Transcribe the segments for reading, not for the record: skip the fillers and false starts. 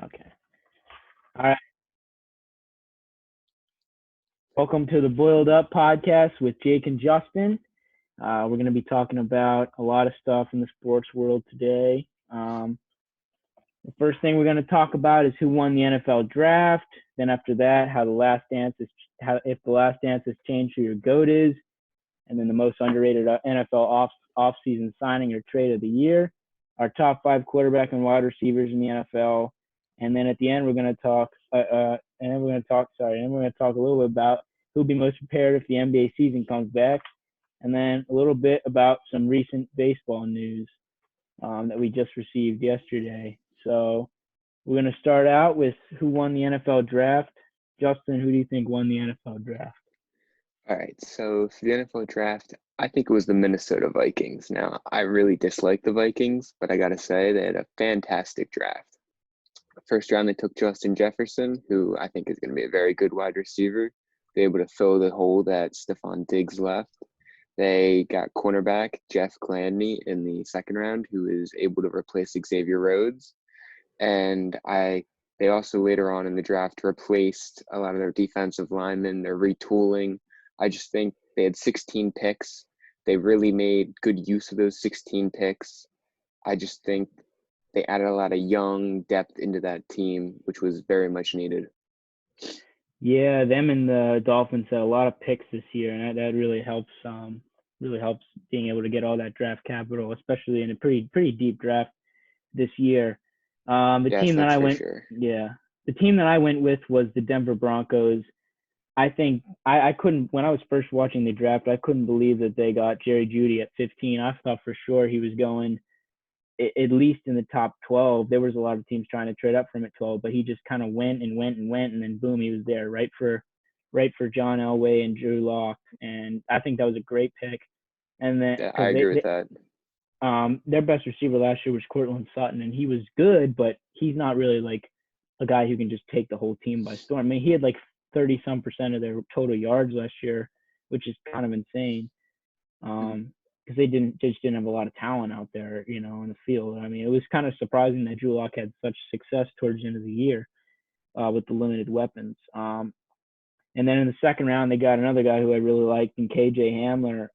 Okay. All right. Welcome to the Boiled Up podcast with Jake and Justin. We're going to be talking about a lot of stuff in the sports world today. The first thing we're going to talk about is who won the NFL draft. Then after that, how the last dance is, how if the last dance has changed who your goat is, and then the most underrated NFL off-season signing or trade of the year. Our top five quarterback and wide receivers in the NFL, and then at the end we're going to talk. And then we're going to talk. Sorry, and then we're going to talk a little bit about who'll be most prepared if the NBA season comes back, and then a little bit about some recent baseball news that we just received yesterday. So we're going to start out with who won the NFL draft. Justin, who do you think won the NFL draft? All right, so for the NFL draft, I think it was the Minnesota Vikings. Now, I really dislike the Vikings, but I gotta say they had a fantastic draft. First round, they took Justin Jefferson, who I think is going to be a very good wide receiver. They're able to fill the hole that Stephon Diggs left. They got cornerback Jeff Gladney in the second round, who is able to replace Xavier Rhodes. And they also later on in the draft replaced a lot of their defensive linemen. They're retooling. I just think they had 16 picks. They really made good use of those 16 picks. I just think they added a lot of young depth into that team, which was very much needed. Yeah, them and the Dolphins had a lot of picks this year, and that really helps. Really helps being able to get all that draft capital, especially in a pretty deep draft this year. The Yes, team that that's I for went, sure. yeah, the team that I went with was the Denver Broncos. I think I couldn't when I was first watching the draft, I couldn't believe that they got Jerry Jeudy at 15. I thought for sure he was going at least in the top 12. There was a lot of teams trying to trade up from at 12, but he just kind of went and went and went, and then boom, he was there right for John Elway and Drew Lock, and I think that was a great pick. And then Yeah, I because agree with that. their best receiver last year was Cortland Sutton, and he was good, but he's not really like a guy who can just take the whole team by storm. I mean, he had like 30% of their total yards last year, which is kind of insane. Mhm. Because they just didn't have a lot of talent out there, in the field. I mean, it was kind of surprising that Drew Lock had such success towards the end of the year with the limited weapons. And then in the second round, they got another guy who I really liked, in KJ Hamler.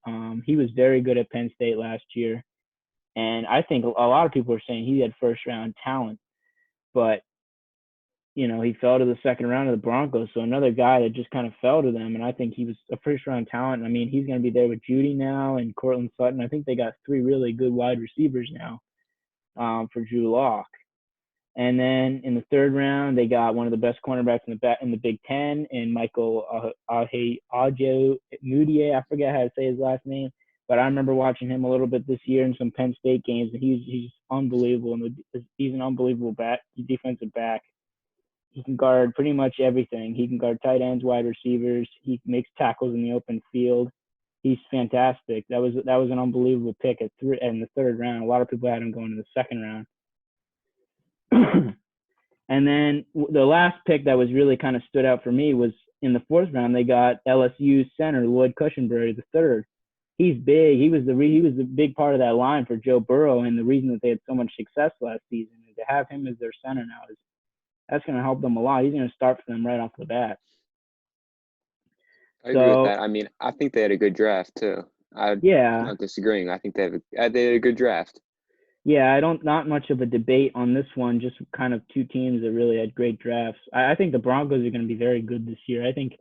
He was very good at Penn State last year, and I think a lot of people are saying he had first round talent, but he fell to the second round of the Broncos. So another guy that just kind of fell to them. And I think he was a first round talent. I mean, he's going to be there with Jeudy now and Cortland Sutton. I think they got three really good wide receivers now for Drew Lock. And then in the third round, they got one of the best cornerbacks in the Big Ten, and Michael Ajo Mudiay. I forget how to say his last name, but I remember watching him a little bit this year in some Penn State games, and he's unbelievable. And he's an unbelievable defensive back. He can guard pretty much everything. He can guard tight ends, wide receivers. He makes tackles in the open field. He's fantastic. That was an unbelievable pick in the third round. A lot of people had him going in the second round. And then the last pick that was really kind of stood out for me was in the fourth round. They got LSU center Lloyd Cushenberry the third. He's big. He was a big part of that line for Joe Burrow, and the reason that they had so much success last season. And to have him as their center now is that's going to help them a lot. He's going to start for them right off the bat. I agree with So that. I mean, I think they had a good draft too. I'm yeah, not disagreeing. I think they had a good draft. yeah, I don't not much of a debate on this one. Just kind of two teams that really had great drafts. I think the Broncos are going to be very good this year. I think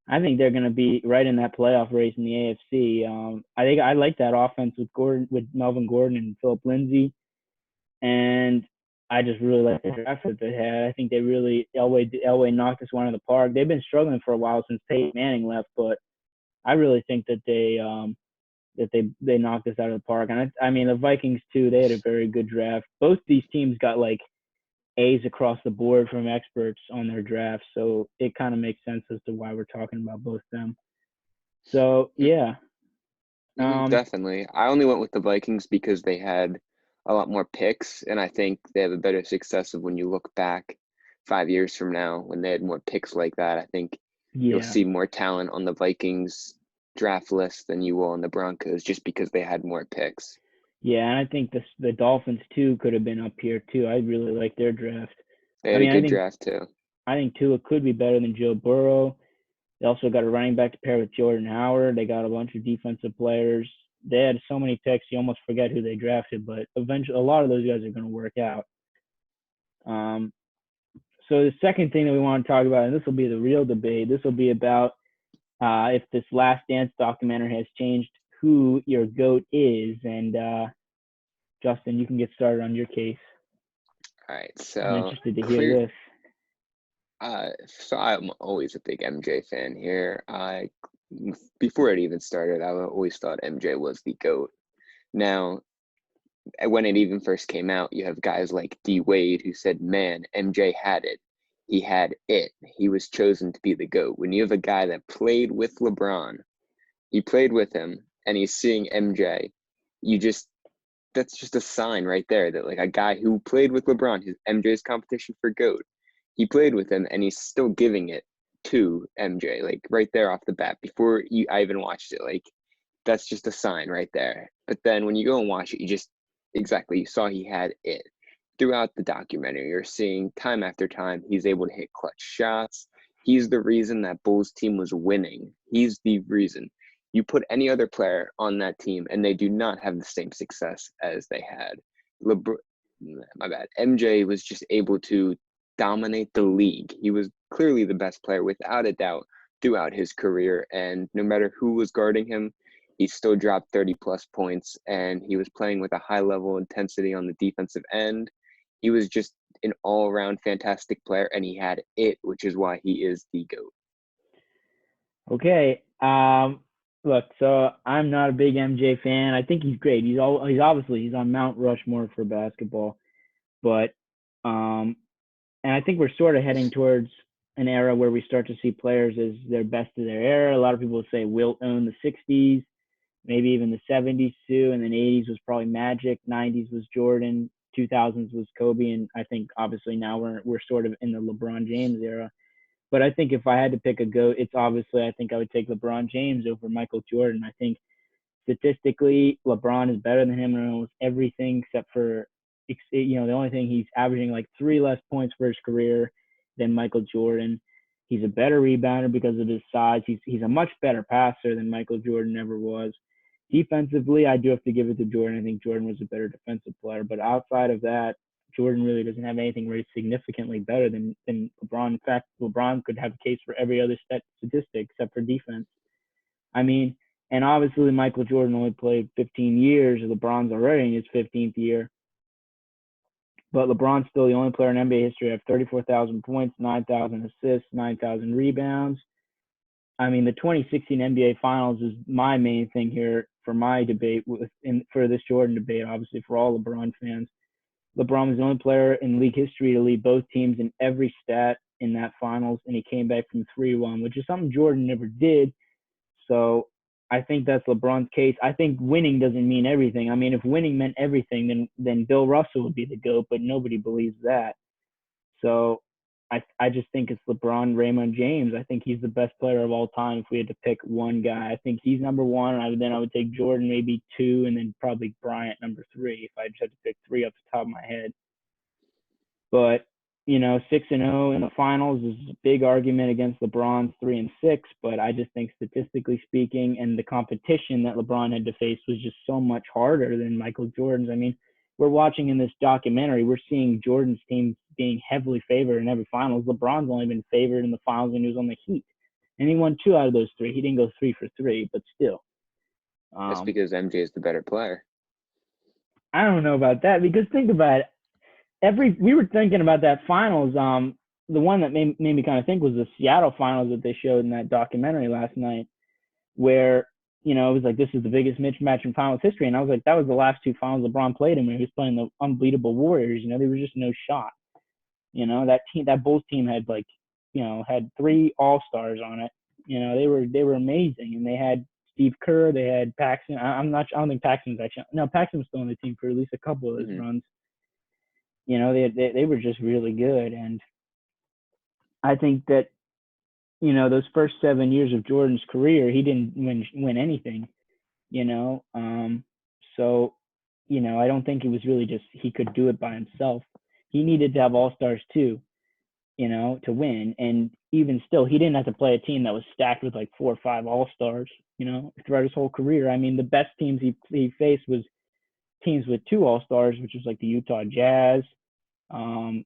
they're going to be right in that playoff race in the AFC. I think I like that offense with Melvin Gordon and Philip Lindsay, and I just really like the draft that they had. I think they really Elway knocked this one in the park. They've been struggling for a while since Peyton Manning left, but I really think that they knocked us out of the park. And I mean the Vikings too. They had a very good draft. Both these teams got like A's across the board from experts on their drafts, so it kind of makes sense as to why we're talking about both them. So yeah, um, Definitely. I only went with the Vikings because they had a lot more picks, and I think they have a better success of when you look back 5 years from now when they had more picks like that. I think you'll yeah, see more talent on the Vikings draft list than you will on the Broncos just because they had more picks. yeah, and I think the Dolphins too could have been up here too. I really like their draft. They I had a mean, good draft too. I think Tua could be better than Joe Burrow. They also got a running back to pair with Jordan Howard. They got a bunch of defensive players. They had so many picks, you almost forget who they drafted, but eventually a lot of those guys are going to work out. Um, so the second thing that we want to talk about, and this will be the real debate, this will be about if this Last Dance documentary has changed who your GOAT is. And Justin, you can get started on your case. All right, I'm so interested to hear clear. this. So I'm always a big MJ fan here. Before it even started, I always thought MJ was the GOAT. Now, when it even first came out, you have guys like D Wade who said, "Man, MJ had it. He had it. He was chosen to be the GOAT." When you have a guy that played with LeBron, he played with him, and he's seeing MJ, you just that's just a sign right there that like a guy who played with LeBron, his MJ's competition for GOAT, he played with him and he's still giving it to MJ, like right there off the bat before I even watched it. Like that's just a sign right there. But then when you go and watch it, you saw he had it. Throughout the documentary, you're seeing time after time he's able to hit clutch shots. He's the reason that Bulls team was winning. He's the reason. You put any other player on that team and they do not have the same success as they had. LeBron, my bad. MJ was just able to dominate the league. He was clearly the best player without a doubt throughout his career, and no matter who was guarding him, he still dropped 30 plus points, and he was playing with a high level intensity on the defensive end. He was just an all around fantastic player, and he had it, which is why he is the GOAT. Okay. Look, so I'm not a big MJ fan. I think he's great. He's obviously he's on Mount Rushmore for basketball, but and I think we're sort of heading towards an era where we start to see players as their best of their era. A lot of people say Wilt owned the '60s, maybe even the '70s too, and then '80s was probably Magic, '90s was Jordan, 2000s was Kobe, and I think obviously now we're sort of in the LeBron James era. But I think if I had to pick a GOAT, it's obviously I think I would take LeBron James over Michael Jordan. I think statistically, LeBron is better than him in almost everything except for, the only thing he's averaging like 3 less points for his career than Michael Jordan. He's a better rebounder because of his size. He's a much better passer than Michael Jordan ever was. Defensively, I do have to give it to Jordan. I think Jordan was a better defensive player, but outside of that, Jordan really doesn't have anything really significantly better than LeBron. In fact, LeBron could have a case for every other statistic except for defense. I mean, and obviously Michael Jordan only played 15 years. LeBron's already in his 15th year. But LeBron's still the only player in NBA history to have 34,000 points, 9,000 assists, 9,000 rebounds. I mean, the 2016 NBA Finals is my main thing here for my debate for this Jordan debate, obviously for all LeBron fans. LeBron was the only player in league history to lead both teams in every stat in that finals, and he came back from 3-1, which is something Jordan never did. So I think that's LeBron's case. I think winning doesn't mean everything. I mean, if winning meant everything, then Bill Russell would be the GOAT, but nobody believes that. So I just think it's LeBron, Raymond James. I think he's the best player of all time if we had to pick one guy. I think he's number one. Then I would take Jordan maybe 2, and then probably Bryant number 3 if I just had to pick 3 off the top of my head. But 6-0 in the finals is a big argument against LeBron's 3-6. But I just think statistically speaking, and the competition that LeBron had to face was just so much harder than Michael Jordan's. I mean, we're watching in this documentary, we're seeing Jordan's team being heavily favored in every finals. LeBron's only been favored in the finals when he was on the Heat, and he won 2 out of those 3. He didn't go 3 for 3, but still. That's because MJ is the better player. I don't know about that, because think about it. We were thinking about that finals. The one that made me kind of think was the Seattle finals that they showed in that documentary last night, where it was like, this is the biggest mismatch in finals history, and I was like, that was the last 2 finals LeBron played in when he was playing the unbeatable Warriors. There was just no shot. That Bulls team had had 3 All-Stars on it. They were amazing, and they had Steve Kerr, they had Paxson. I don't think Paxson was actually, no, Paxson was still on the team for at least a couple of those runs. They were just really good. And I think that, those first 7 years of Jordan's career, he didn't win anything, so, I don't think it was really just he could do it by himself. He needed to have all-stars too. to win. And even still, he didn't have to play a team that was stacked with like 4 or 5 all-stars, throughout his whole career. I mean, the best teams he faced was teams with 2 all-stars, which was like the Utah Jazz.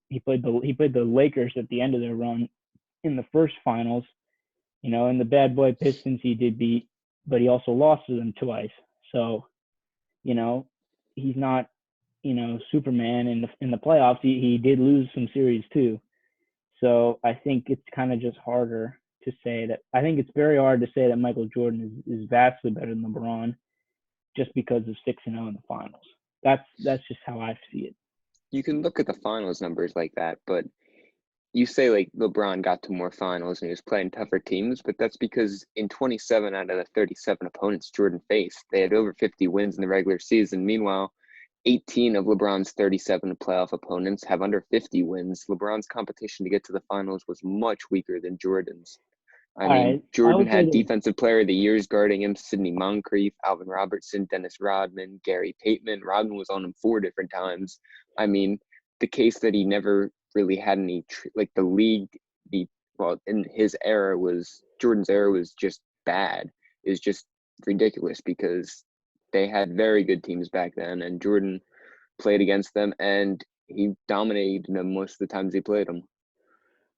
He played the Lakers at the end of their run in the first finals, and the bad boy Pistons he did beat, but he also lost to them twice. So, he's not, Superman in the playoffs. He did lose some series too. So I think it's kind of just harder to say that. I think it's very hard to say that Michael Jordan is vastly better than LeBron just because of 6-0 in the finals. That's just how I see it. You can look at the finals numbers like that, but you say like LeBron got to more finals and he was playing tougher teams, but that's because in 27 out of the 37 opponents Jordan faced, they had over 50 wins in the regular season. Meanwhile, 18 of LeBron's 37 playoff opponents have under 50 wins. LeBron's competition to get to the finals was much weaker than Jordan's. I All mean, right, I Jordan would say had this. Defensive Player of the Years guarding him, Sidney Moncrief, Alvin Robertson, Dennis Rodman, Gary Payton. Rodman was on him 4 different times. I mean, the case that he never really had any, like the league, in his era Jordan's era was just bad, is just ridiculous because they had very good teams back then and Jordan played against them and he dominated them most of the times he played them.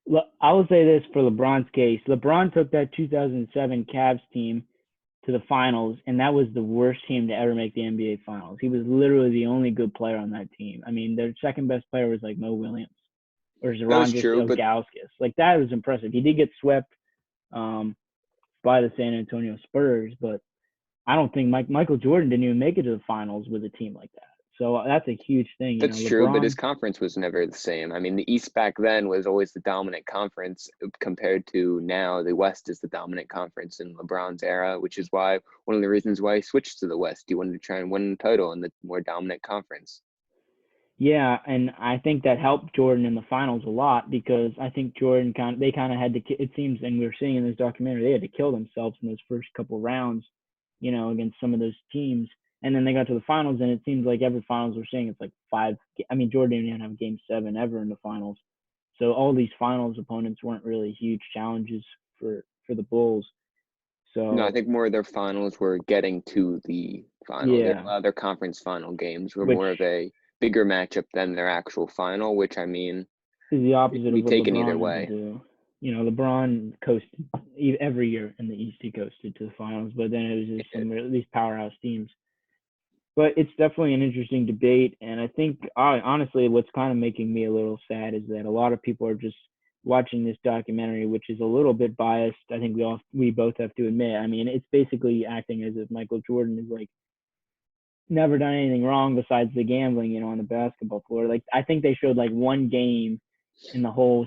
Look, I will say this for LeBron's case. LeBron took that 2007 Cavs team to the finals, and that was the worst team to ever make the NBA Finals. He was literally the only good player on that team. I mean, their second best player was like Mo Williams or That was Zoran true, but Ilgauskas. Like that was impressive. He did get swept um, by the San Antonio Spurs, but I don't think Michael Jordan didn't even make it to the finals with a team like that. So that's a huge thing. that's true, but his LeBron. conference was never the same. I mean, the East back then was always the dominant conference compared to now. The West is the dominant conference in LeBron's era, which is why one of the reasons why he switched to the West. He wanted to try and win a title in the more dominant conference. Yeah, and I think that helped Jordan in the finals a lot because I think Jordan they kind of had to. It seems, and we were seeing in this documentary, they had to kill themselves in those first couple rounds, against some of those teams, and then they got to the finals, and it seems like every finals we're seeing it's like 5. I mean, Jordan didn't even have Game 7 ever in the finals, so all these finals opponents weren't really huge challenges for the Bulls. No, I So think more of their finals were getting to the final. yeah, Their conference final games were which more of a bigger matchup than their actual final, which I mean, is the opposite of we what take it either LeBron had to way. do. LeBron coasted every year in the East. He coasted to the finals, but then it was just some of these powerhouse teams. But it's definitely an interesting debate, and I think honestly, what's kind of making me a little sad is that a lot of people are just watching this documentary, which is a little bit biased. I think we both have to admit. I mean, it's basically acting as if Michael Jordan is like never done anything wrong besides the gambling, on the basketball floor. Like I think they showed like one game in this whole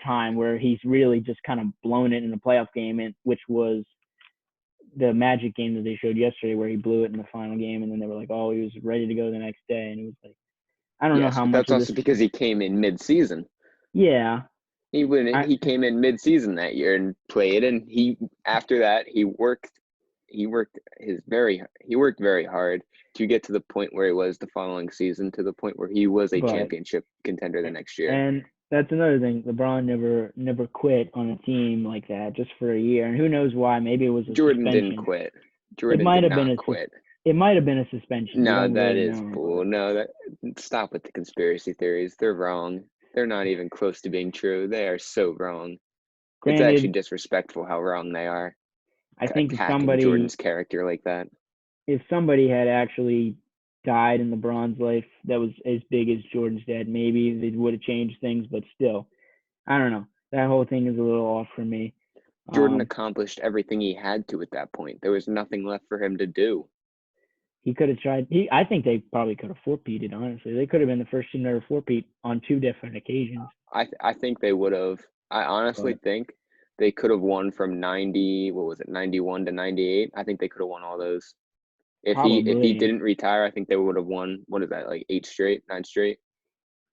time where he's really just kind of blown it in the playoff game, and which was the Magic game that they showed yesterday, where he blew it in the final game, and then they were like, oh, he was ready to go the next day, and it was like I don't know Yes, how but much that's of this. also because he came in mid-season. Yeah, I He came in mid-season that year and played, and after that he worked very hard to get to the point where he was the following season, to the point where he was a but championship contender the next year. and that's another thing. LeBron never quit on a team like that just for a year, and who knows why? Maybe it was a Jordan didn't suspension. quit. It Jordan might did have been not a quit. it might have been a suspension. We No, don't that really is know, bull. but No, that stop with the conspiracy theories. They're wrong. They're not even close to being true. They are so wrong. It's actually granted, disrespectful how wrong they are, I think attacking Jordan's character like that. if somebody had actually died in LeBron's life that was as big as Jordan's dad, maybe they would have changed things. But still, I don't know. That whole thing is a little off for me. Jordan Um, accomplished everything he had to at that point. There was nothing left for him to do. he could have tried. I think they probably could have four-peated. Honestly, they could have been the first team to ever four-peat on 2 different occasions. I think they would have. I honestly But think they could have won from 90, what was it, 91 to 98. I think they could have won all those. If he probably, didn't retire, I think they would have won, what is that, like 8 straight, 9 straight?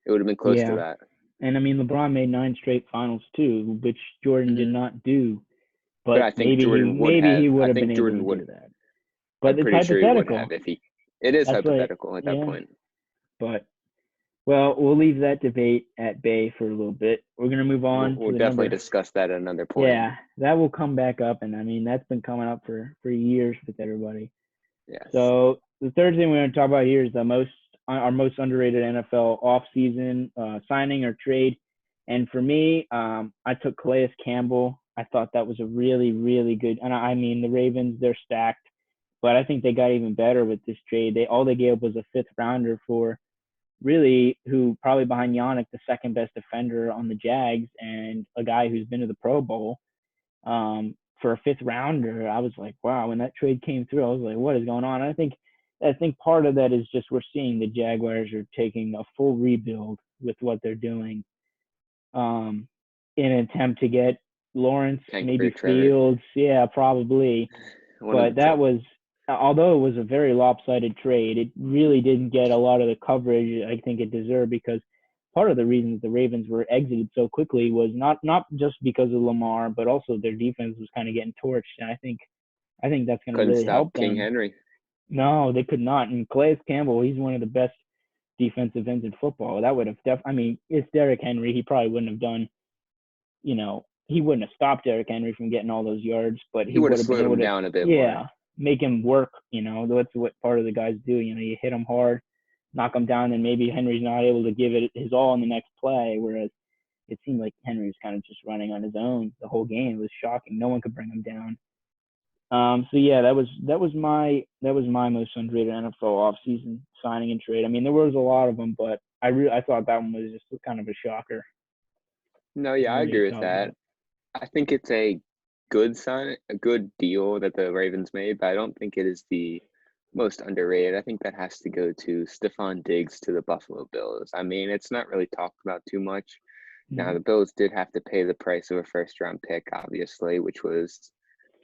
It would have been close to yeah. that. And I mean, LeBron made 9 straight finals too, which Jordan did Hmm. not do. But But I think Jordan would maybe he have. would I have been think able to Jordan would. do that. I'm But it's pretty sure he would have hypothetical. if he. It is That's like, hypothetical at that yeah. point. But Well, we'll leave that debate at bay for a little bit. We're gonna move We'll, on to we'll the definitely number. discuss that at another point. Yeah, that will come back up, and I mean that's been coming up for years with everybody. Yes. So the third thing we're going to talk about here is the most our most underrated NFL offseason signing or trade. And for me, I took Calais Campbell. I thought that was a really, really good. And I mean, the Ravens, they're stacked, but I think they got even better with this trade. They gave up was a fifth rounder for really who probably behind Yannick, the second best defender on the Jags, and a guy who's been to the Pro Bowl for a fifth rounder. I was like, wow, when that trade came through, I was like, what is going on? I think part of that is just we're seeing the Jaguars are taking a full rebuild with what they're doing, um, in an attempt to get Lawrence, Tank for maybe Trevor. Fields, yeah, probably. One of But the that two. was, although it was a very lopsided trade, it really didn't get a lot of the coverage I think it deserved because part of the reason the Ravens were exited so quickly was not just because of Lamar, but also their defense was kind of getting torched, and I think that's going to Couldn't really help stop King them. Henry. No, they could not. And Calais Campbell, he's one of the best defensive ends in football. That would have I mean, it's Derrick Henry. He probably wouldn't have done, he wouldn't have stopped Derrick Henry from getting all those yards, but He he would would have have been slowed able him to, down a bit more. yeah, make him work. That's what part of the guys do. You hit him hard, knock him down, and maybe Henry's not able to give it his all in the next play. Whereas it seemed like Henry was kind of just running on his own the whole game. It was shocking. No one could bring him down. So yeah, that was my most underrated NFL offseason signing and trade. I mean, there was a lot of them, but I thought that one was just kind of a shocker. No, yeah, I What are your agree with thoughts that. about? I think it's a good sign, a good deal that the Ravens made, but I don't think it is the most underrated. I think that has to go to Stephon Diggs to the Buffalo Bills. I mean, it's not really talked about too much. Now, Mm-hmm. the Bills did have to pay the price of a first round pick, obviously, which was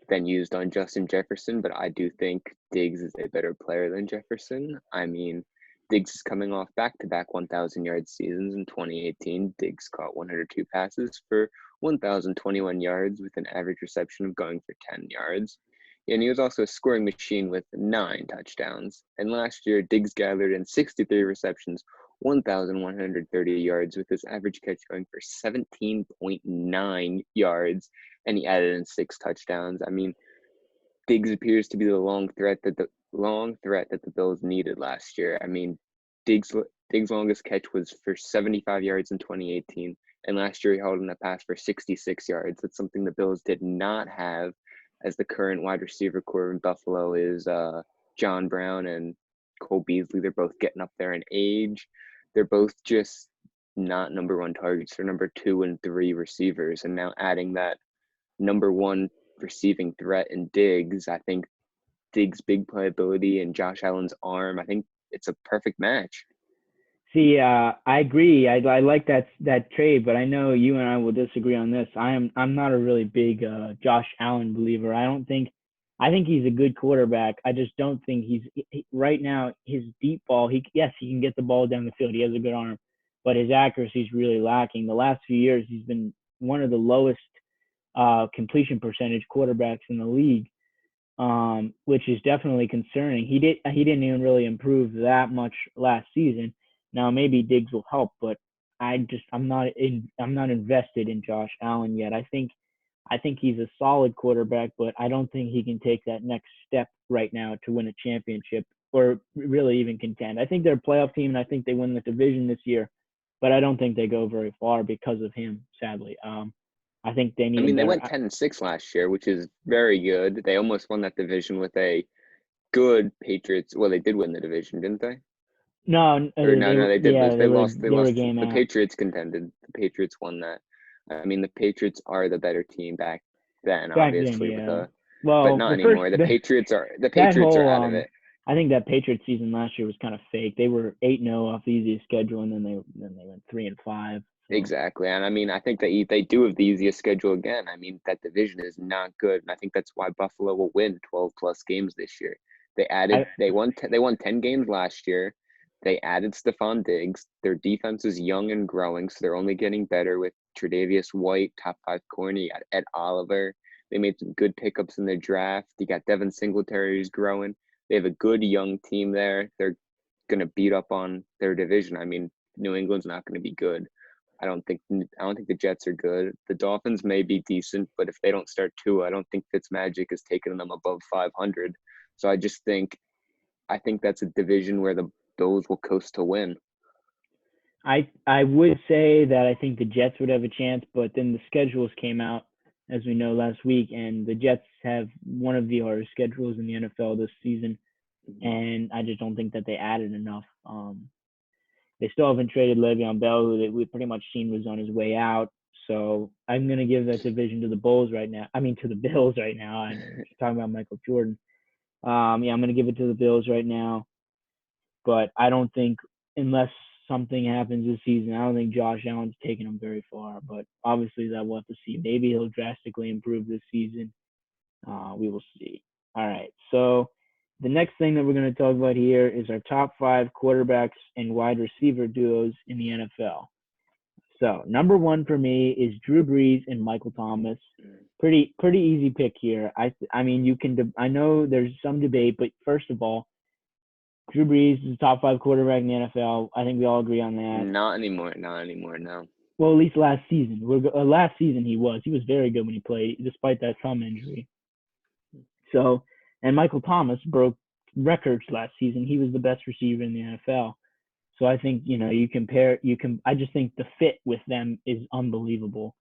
then used on Justin Jefferson, but I do think Diggs is a better player than Jefferson. I mean, Diggs is coming off back-to-back 1,000-yard seasons in 2018. Diggs caught 102 passes for 1,021 yards with an average reception of going for 10 yards. And he was also a scoring machine with 9 touchdowns. And last year, Diggs gathered in 63 receptions, 1,130 yards with his average catch going for 17.9 yards, and he added in 6 touchdowns. I mean, Diggs appears to be the long threat that the Bills needed last year. I mean, Diggs' longest catch was for 75 yards in 2018, and last year he held in a pass for 66 yards. That's something the Bills did not have, as the current wide receiver core in Buffalo is John Brown and Cole Beasley. They're both getting up there in age. They're both just not number one targets. They're number 2 and 3 receivers, and now adding that number one receiving threat in Diggs. I think Diggs' big playability and Josh Allen's arm, I think it's a perfect match. See, I agree. I like that trade, but I know you and I will disagree on this. I'm not a really big Josh Allen believer. I think he's a good quarterback. I just don't think right now his deep ball. Yes, he can get the ball down the field. He has a good arm, but his accuracy is really lacking. The last few years, he's been one of the lowest completion percentage quarterbacks in the league, which is definitely concerning. He didn't even really improve that much last season. Now maybe Diggs will help, but I'm not invested in Josh Allen yet. I think he's a solid quarterback, but I don't think he can take that next step right now to win a championship or really even contend. I think they're a playoff team, and I think they win the division this year, but I don't think they go very far because of him. Sadly, I think they I need a mean, they better. went 10-6 last year, which is very good. They almost won that division with a good Patriots. Well, they did win the division, didn't they? No, Or no, they no, were they did yeah lose. they They were lost. They they were a lost. game The out. Patriots contended. The Patriots won that. I mean, the Patriots are the better team back then, Back then, obviously, yeah. but Well, not the first anymore. The that Patriots are whole out of it. I think that Patriots season last year was kind of fake. They were 8-0 off the easiest schedule, and then they went 3-5. So Exactly. And I mean, I think that they do have the easiest schedule again. I mean, that division is not good. And I think that's why Buffalo will win 12 plus games this year. I They won 10 games last year. They added Stephon Diggs. Their defense is young and growing, so they're only getting better with Tre'Davious White, top 5 corner. You got Ed Oliver. They made some good pickups in the draft. You got Devin Singletary who's growing. They have a good young team there. They're gonna beat up on their division. I mean, New England's not going to be good. I don't think the Jets are good. The Dolphins may be decent, but if they don't start Tua, I don't think Fitzmagic is taking them above 500. So I think that's a division where the Bills will coast to win. I would say that I think the Jets would have a chance, but then the schedules came out, as we know, last week, and the Jets have one of the hardest schedules in the NFL this season, and I just don't think that they added enough. They still haven't traded Le'Veon Bell, who we pretty much seen was on his way out. So I'm going to give that division to the Bulls right now. I mean, to the Bills right now. I'm talking about Michael Jordan. I'm going to give it to the Bills right now. But I don't think, unless something happens this season, I don't think Josh Allen's taking them very far. But obviously, that we'll have to see. Maybe he'll drastically improve this season. We will see. All right. So the next thing that we're going to talk about here is our top 5 quarterbacks and wide receiver duos in the NFL. So number 1 for me is Drew Brees and Michael Thomas. Pretty easy pick here. I mean, you can. I know there's some debate, but first of all, Drew Brees is the top 5 quarterback in the NFL. I think we all agree on that. Not anymore. No. Well, at least last season. Last season he was very good when he played, despite that thumb injury. So, and Michael Thomas broke records last season. He was the best receiver in the NFL. So I think, I just think the fit with them is unbelievable.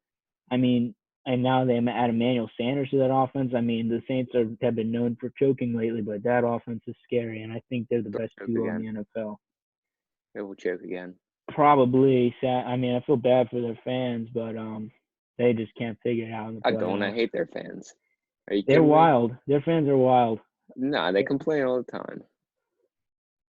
I mean, and now they add Emmanuel Sanders to that offense. I mean, the Saints have been known for choking lately, but that offense is scary, and I think they're the best duo in the NFL. They will choke again. Probably. I mean, I feel bad for their fans, but they just can't figure it out in the playoffs. I hate their fans. Are you kidding They're me? wild. Their fans are wild. No, they complain all the time.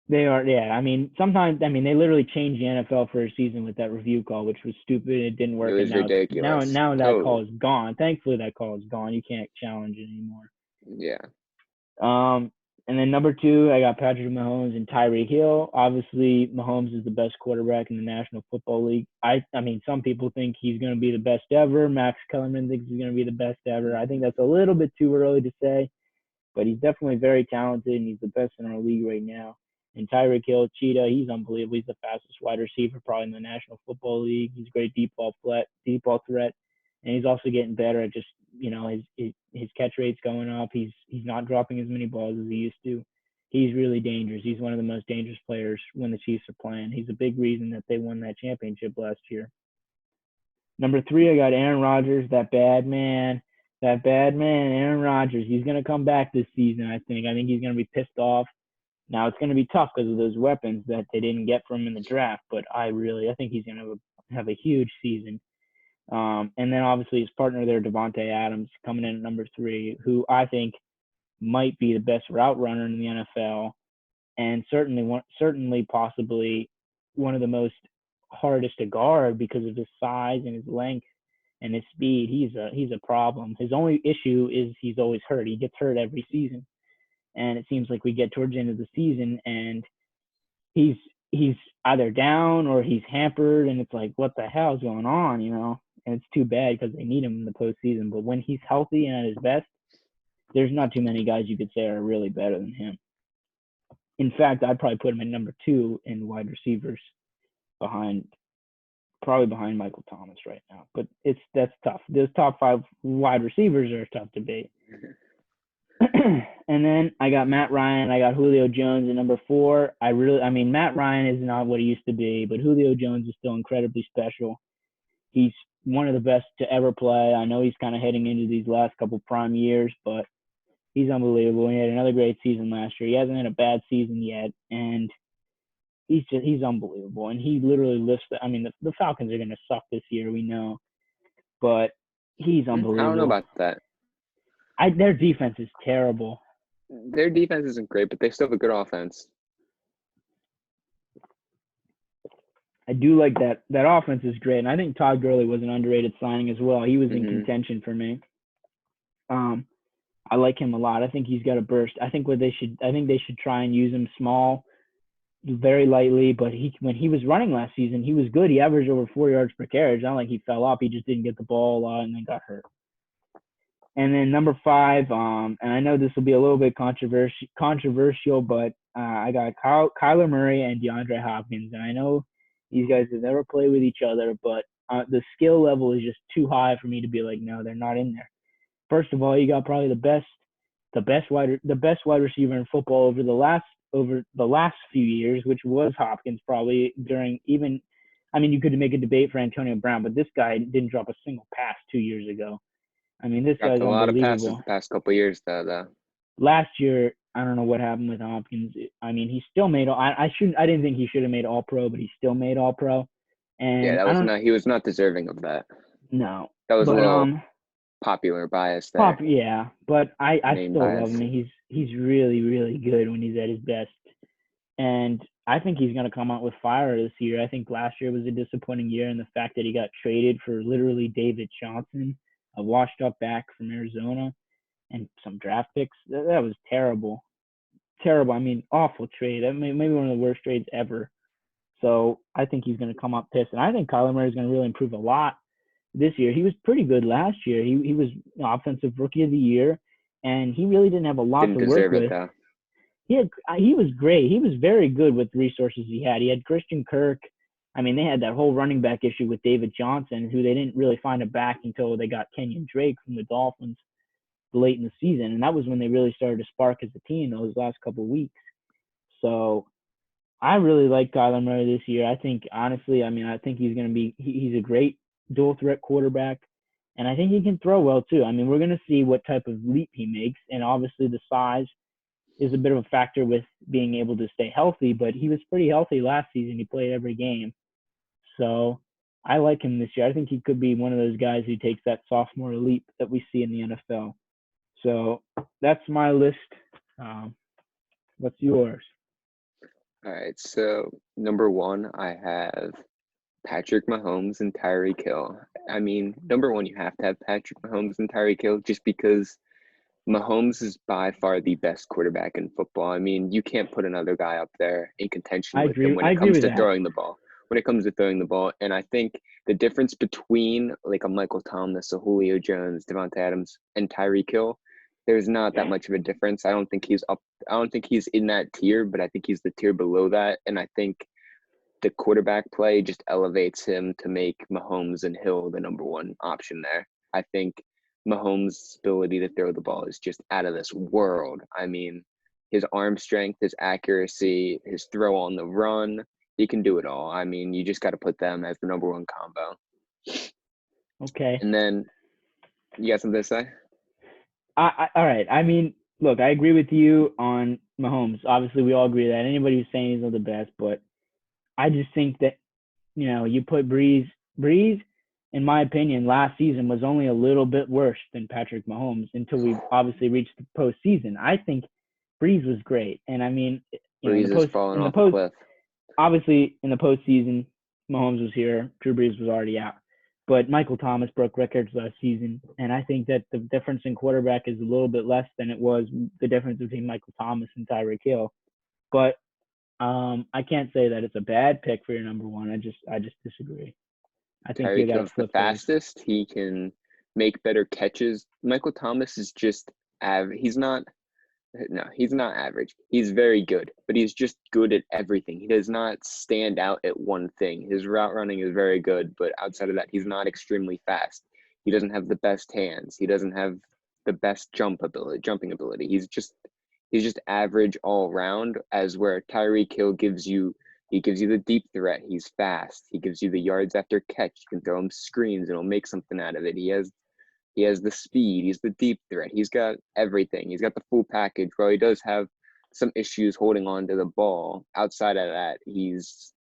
They are, yeah. I mean, sometimes, they literally changed the NFL for a season with that review call, which was stupid. It didn't work. It was ridiculous. Now that call is gone. Thankfully, that call is gone. You can't challenge it anymore. Yeah. And then number 2, I got Patrick Mahomes and Tyreek Hill. Obviously, Mahomes is the best quarterback in the National Football League. I mean, some people think he's going to be the best ever. Max Kellerman thinks he's going to be the best ever. I think that's a little bit too early to say, but he's definitely very talented, and he's the best in our league right now. And Tyreek Hill, Cheetah, he's unbelievable. He's the fastest wide receiver probably in the National Football League. He's a great deep ball threat, and he's also getting better at just, his catch rate's going up. He's not dropping as many balls as he used to. He's really dangerous. He's one of the most dangerous players when the Chiefs are playing. He's a big reason that they won that championship last year. Number 3, I got Aaron Rodgers, that bad man, Aaron Rodgers. He's going to come back this season, I think. I think he's going to be pissed off. Now, it's going to be tough because of those weapons that they didn't get from him in the draft, but I think he's going to have a huge season. And then, obviously, his partner there, Devontae Adams, coming in at number 3, who I think might be the best route runner in the NFL, and certainly possibly one of the most hardest to guard because of his size and his length and his speed. He's a problem. His only issue is he's always hurt. He gets hurt every season. And it seems like we get towards the end of the season and he's either down or he's hampered, and it's like, what the hell is going on, And it's too bad because they need him in the postseason. But when he's healthy and at his best, there's not too many guys you could say are really better than him. In fact, I'd probably put him at number 2 in wide receivers probably behind Michael Thomas right now. But that's tough. Those top 5 wide receivers are a tough debate. And then I got Matt Ryan. I got Julio Jones at number 4. Matt Ryan is not what he used to be, but Julio Jones is still incredibly special. He's one of the best to ever play. I know he's kind of heading into these last couple prime years, but he's unbelievable. He had another great season last year. He hasn't had a bad season yet, and he's unbelievable. And he literally lifts the Falcons are going to suck this year, we know, but he's unbelievable. I don't know about that. Their defense is terrible. Their defense isn't great, but they still have a good offense. I do like that. That offense is great, and I think Todd Gurley was an underrated signing as well. He was in contention for me. I like him a lot. I think he's got a burst. I think they should try and use him small, very lightly. But when he was running last season, he was good. He averaged over 4 yards per carry. It's not like he fell off. He just didn't get the ball a lot and then got hurt. And then number 5, and I know this will be a little bit controversial, but I got Kyler Murray and DeAndre Hopkins. And I know These guys have never played with each other, but the skill level is just too high for me to be like, no, they're not in there. First of all, you got probably the best wide receiver in football over the last few years, which was Hopkins probably during even. I mean, you could make a debate for Antonio Brown, but this guy didn't drop a single pass 2 years ago. I mean, this Dropped guy's a lot of passes unbelievable. the past couple years, though. Last year, I don't know what happened with Hopkins. I mean, he still made. I didn't think he should have made All Pro, but he still made All Pro. Yeah, And that I was don't not. He was not deserving of that. know, That was a but little popular bias Pop, there, yeah, but I name still love bias. him. He's really really good when he's at his best, and I think he's gonna come out with fire this year. I think last year was a disappointing year, and the fact that he got traded for literally David Johnson, a washed up back from Arizona, and some draft picks, that was terrible, terrible. I mean, awful trade. I mean, maybe one of the worst trades ever. So I think he's gonna come up pissed, and I think Kyler Murray is gonna really improve a lot this year. He was pretty good last year. He was offensive rookie of the year, and he really didn't have a lot Didn't to work deserve it with. though. He was great. He was very good with the resources he had. He had Christian Kirk. I mean, they had that whole running back issue with David Johnson, who they didn't really find a back until they got Kenyon Drake from the Dolphins late in the season, and that was when they really started to spark as a team those last couple of weeks. So I really like Kyler Murray this year. I think honestly, I mean, I think he's going to be he's a great dual threat quarterback, and I think he can throw well too. I mean, we're going to see what type of leap he makes, and obviously the size is a bit of a factor with being able to stay healthy. But he was pretty healthy last season. He played every game, so I like him this year. I think he could be one of those guys who takes that sophomore leap that we see in the NFL. So that's my list. Um, what's yours? All right, so number one, I have Patrick Mahomes and Tyreek Hill. I mean, number one, you have to have Patrick Mahomes and Tyreek Hill just because Mahomes is by far the best quarterback in football. I mean, you can't put another guy up there in contention I with him agree. when I it agree comes with to that. throwing the ball. When it comes to throwing the ball, and I think the difference between like a Michael Thomas, a Julio Jones, Devontae Adams, and Tyreek Hill, there's not that much of a difference. I don't think he's up. I don't think he's in that tier, but I think he's the tier below that. And I think the quarterback play just elevates him to make Mahomes and Hill the number one option there. I think Mahomes' ability to throw the ball is just out of this world. I mean, his arm strength, his accuracy, his throw on the run, he can do it all. I mean, you just got to put them as the number one combo. Okay. And then you got something to say? All right. I mean, look, I agree with you on Mahomes. Obviously, we all agree that anybody who's saying he's not the best, but I just think that you put Breeze, in my opinion, last season was only a little bit worse than Patrick Mahomes until we obviously reached the postseason. I think Breeze was great, and I mean, in the Breeze is post falling in the off a post cliff. obviously in the postseason, Mahomes was here, Drew Brees was already out. But Michael Thomas broke records last season, and I think that the difference in quarterback is a little bit less than it was the difference between Michael Thomas and Tyreek Hill. But I can't say that it's a bad pick for your number one. I just disagree. I think you Tyreek got to Hill's the flip those. fastest. He can make better catches. Michael Thomas is just he's not. No, he's not average. He's very good, but he's just good at everything. He does not stand out at one thing. His route running is very good, but outside of that, he's not extremely fast. He doesn't have the best hands. He doesn't have the best jumping ability. He's just average all around. As where Tyreek Hill he gives you the deep threat. He's fast. He gives you the yards after catch. You can throw him screens and he'll make something out of it. He has the speed. He's the deep threat. He's got everything. He's got the full package. While he does have some issues holding on to the ball, outside of that, he's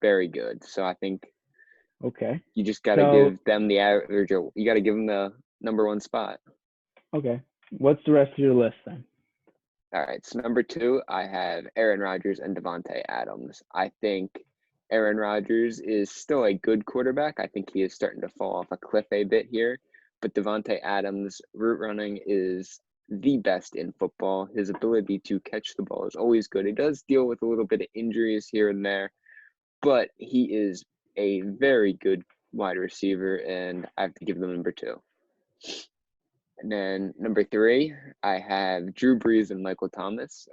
very good. So I think Okay. you just got to So give them the average. You got to give them the number one spot. okay, what's the rest of your list then? All right. So number two, I have Aaron Rodgers and Devontae Adams. I think Aaron Rodgers is still a good quarterback. I think he is starting to fall off a cliff a bit here. But Devontae Adams' route running is the best in football. His ability to catch the ball is always good. He does deal with a little bit of injuries here and there, but he is a very good wide receiver, and I have to give them number two. And then number three, I have Drew Brees and Michael Thomas.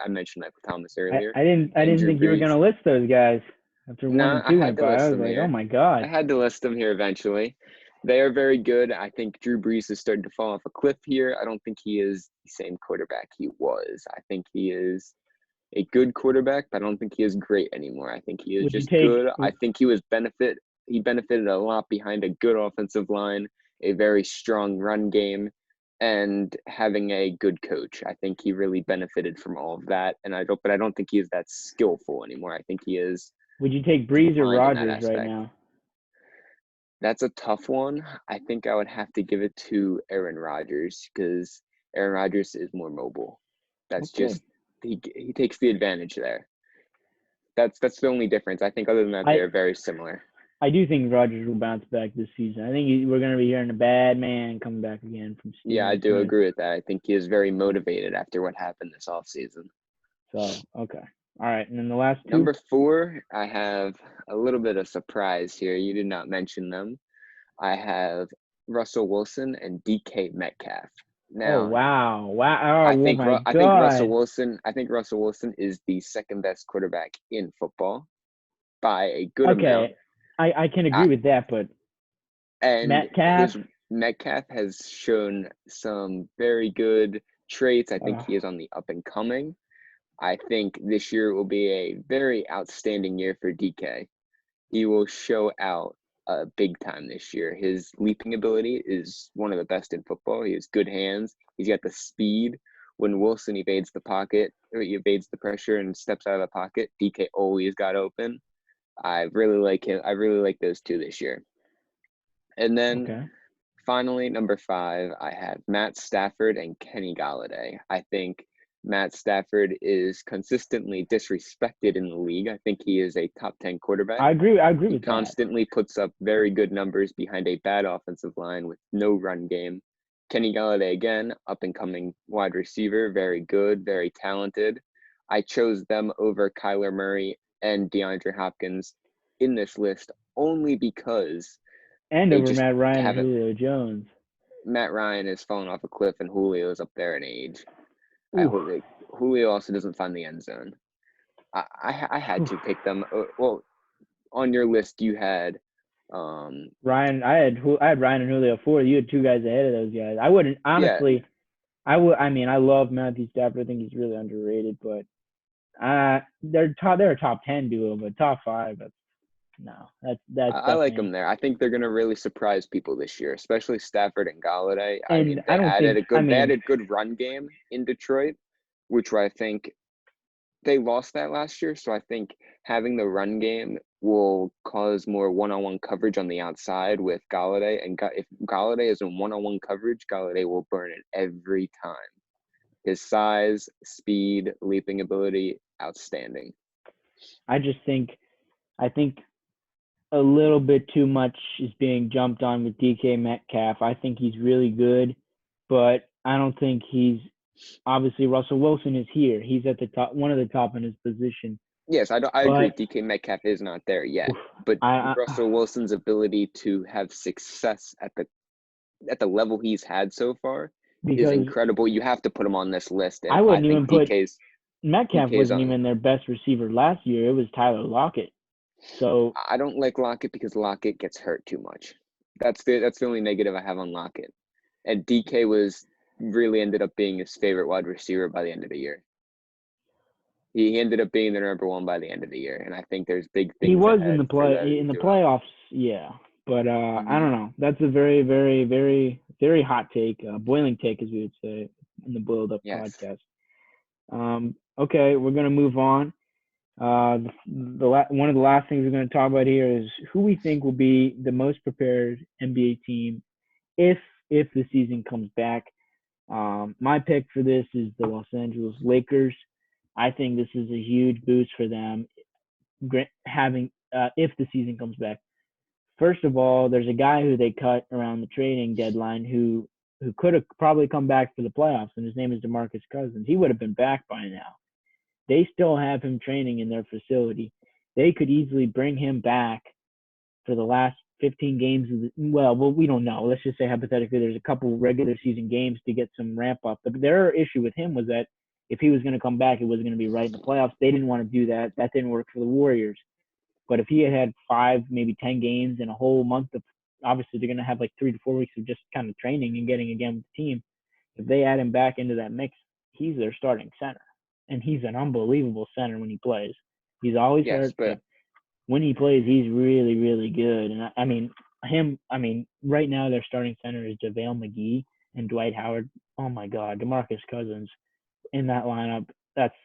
I mentioned Michael Thomas I, earlier, I didn't I and didn't Drew think you were Brees. gonna list those guys. After one No, and I two had went to by, I list was them like, oh here. my I god. had to list them here eventually. They are very good. I think Drew Brees is starting to fall off a cliff here. I don't think he is the same quarterback he was. I think he is a good quarterback, but I don't think he is great anymore. I think he is Would you just take? good. I think he benefited a lot behind a good offensive line, a very strong run game, and having a good coach. I think he really benefited from all of that. But I don't think he is that skillful anymore. I think he is Would you take Breeze or declined in that Rogers right aspect. now? That's a tough one. I think I would have to give it to Aaron Rodgers because Aaron Rodgers is more mobile. That's Okay. just he takes the advantage there. That's the only difference. I think other than that, they I are very similar. I do think Rogers will bounce back this season. I think we're going to be hearing a bad man coming back again from Yeah, I Steelers do fans. agree with that. I think he is very motivated after what happened this offseason. So okay, all right. And then the last two. Number 4, I have a little bit of surprise here. You did not mention them. I have Russell Wilson and DK Metcalf. Oh Now, wow, wow! Oh my God! I think Russell Wilson is the second best quarterback in football by a good amount. Okay, I can I, agree with that, but and Metcalf. his Metcalf has shown some very good traits. I think Uh, he is on the up and coming. I think this year will be a very outstanding year for DK. He will show out big time this year. His leaping ability is one of the best in football. He has good hands. He's got the speed. When Wilson evades the pocket, or he evades the pressure and steps out of the pocket, DK always got open. I really like him. I really like those two this year. And then okay. finally, number 5, I have Matt Stafford and Kenny Galladay. I think Matt Stafford is consistently disrespected in the league. I think he is a top 10 quarterback. I agree. I agree He with that. constantly puts up very good numbers behind a bad offensive line with no run game. Kenny Galladay, again, up and coming wide receiver, very good, very talented. I chose them over Kyler Murray and DeAndre Hopkins in this list only because And they over just Matt Ryan and haven't. Julio Jones. Matt Ryan has fallen off a cliff, and Julio's up there in age. Ooh. Julio also doesn't find the end zone. I had to pick them. Well, on your list, you had Ryan, I had Ryan and Julio 4. You had two guys ahead of those guys. I wouldn't yeah, honestly. I would. I mean, I love Matthew Stafford. I think he's really underrated, but they're top. They're a top 10 duo, but top 5. That's no. That's I like them definitely. there. I think they're going to really surprise people this year, especially Stafford and Galladay. I And mean, I don't think. I they mean, added good run game in Detroit, which I think they lost that last year. So I think having the run game will cause more one-on-one coverage on the outside with Galladay. And if Galladay is in one-on-one coverage, Galladay will burn it every time. His size, speed, leaping ability, outstanding. I just think. I think a little bit too much is being jumped on with DK Metcalf. I think he's really good, but I don't think he's obviously Russell Wilson is here. He's at the top, one of the top in his position. Yes, I agree. But DK Metcalf is not there yet, oof, but I Russell Wilson's ability to have success at the level he's had so far is because incredible. You have to put him on this list, and I I wouldn't think even put Metcalf DK's wasn't on. even their best receiver last year. It was Tyler Lockett. So I don't like Lockett because Lockett gets hurt too much. That's the only negative I have on Lockett. And DK was really ended up being his favorite wide receiver by the end of the year. He ended up being the number 1 by the end of the year, and I think there's big he things was in ahead the for play that in the duo. playoffs, yeah. But I Mm-hmm. don't know. That's a very, very, very, very hot take, boiling take, as we would say in the boiled up Yes. podcast. Okay, we're gonna move on. One of the last things we're going to talk about here is who we think will be the most prepared NBA team if the season comes back. My pick for this is the Los Angeles Lakers. I think this is a huge boost for them having if the season comes back. First of all, there's a guy who they cut around the trading deadline who could have probably come back for the playoffs, and his name is DeMarcus Cousins. He would have been back by now. They still have him training in their facility. They could easily bring him back for the last 15 games of well, we don't know. Let's just say hypothetically there's a couple regular season games to get some ramp up. But their issue with him was that if he was going to come back, it was going to be right in the playoffs. They didn't want to do that. That didn't work for the Warriors. But if he had 5, maybe 10 games in a whole month of, obviously they're going to have like 3 to 4 weeks of just kind of training and getting again with the team. If they add him back into that mix, he's their starting center, and he's an unbelievable center when he plays. He's always Yes, hurt, but but when he plays, he's really, really good. And I mean, right now their starting center is JaVale McGee and Dwight Howard. Oh my God, DeMarcus Cousins in that lineup. That's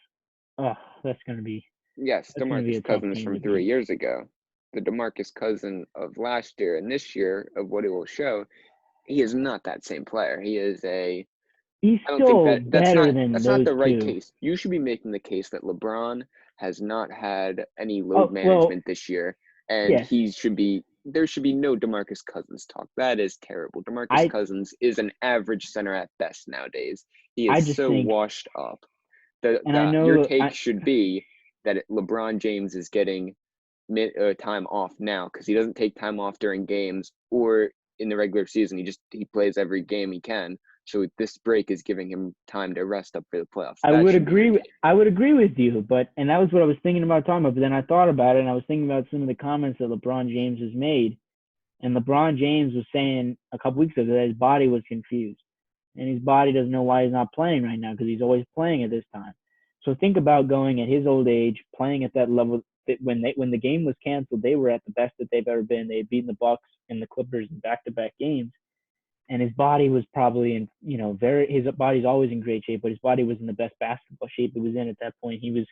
oh, that's gonna be yes, that's gonna be DeMarcus a tough Cousins team from to 3 years beat. ago. The DeMarcus Cousin of last year and this year of what he will show, he is not that same player. He is a He's I don't think still that better than that's not those the right two. case. You should be making the case that LeBron has not had any load Oh well, management this year, and yes. he should be there should be no DeMarcus Cousins talk. That is terrible. DeMarcus I Cousins is an average center at best nowadays. He I is just so think, washed up. and I Your know take should be that LeBron James is getting time off now because he doesn't take time off during games or in the regular season. He plays every game he can. So this break is giving him time to rest up for the playoffs. I That would should be your agree. take. I would agree with you, but and that was what I was thinking about talking about. But then I thought about it, and I was thinking about some of the comments that LeBron James has made. And LeBron James was saying a couple weeks ago that his body was confused, and his body doesn't know why he's not playing right now because he's always playing at this time. So think about going at his old age, playing at that level. That when the game was canceled, they were at the best that they've ever been. They had beaten the Bucks and the Clippers in back-to-back games, and his body was probably in, his body's always in great shape, but his body was in the best basketball shape it was in at that point. He was